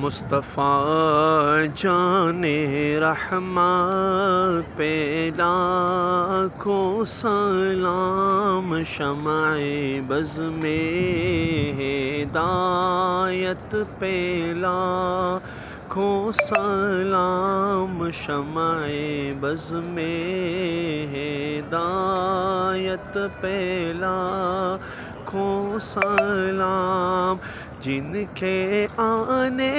مصطفیٰ جان رحمت پہ لاکھوں سلام، شمع بز میں ہدایت پہ لاکھوں سلام، شمع بز میں ہدایت پہ لاکھوں سلام، جن کے آنے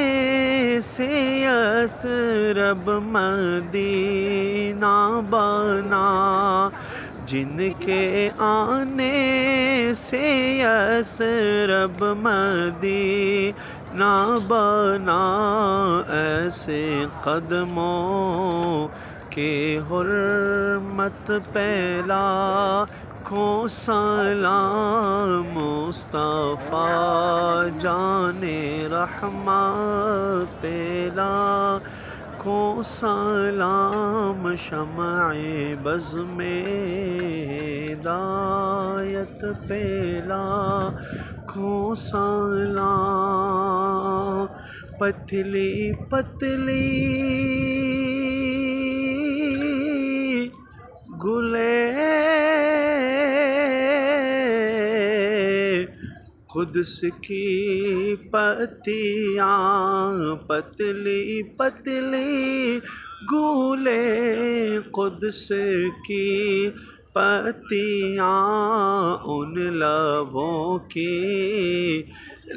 سے یثرب مدینہ بنا، جن کے آنے سے یثرب مدینہ بنا، ایسے قدموں کے حرمت پہ لاکھوں سلام، مصطفیٰ جان رحمت پہ لاکھوں سلام، شمع بز میں ہدایت پہ لاکھوں سلام، پتلی پتلی گلے قدس کی پتیاں، پتلی پتلی گلے قدس کی پتیاں، ان لبوں کی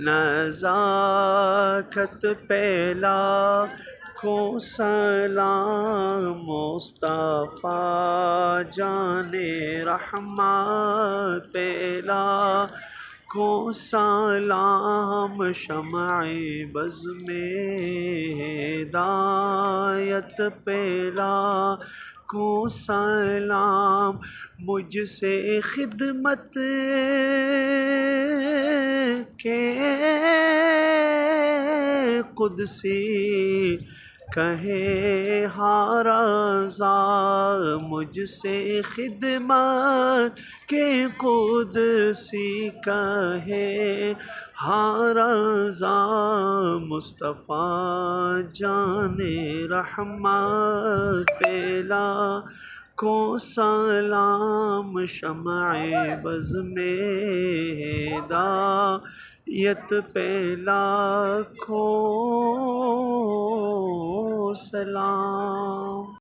نزاکت پہ لاکھوں سلام، مصطفیٰ جان رحمت پہ لاکھوں سلام، شمع بز میں ہدایت پہ لاکھوں سلام، مجھ سے خدمت کے قدسی کہے ہر رضا، مجھ سے خدمت کے قدسی کہے ہر رضا، مصطفیٰ جان رحمت پہ لاکھوں سلام، شمع بز میں ہدایت پہ لاکھوں سلام۔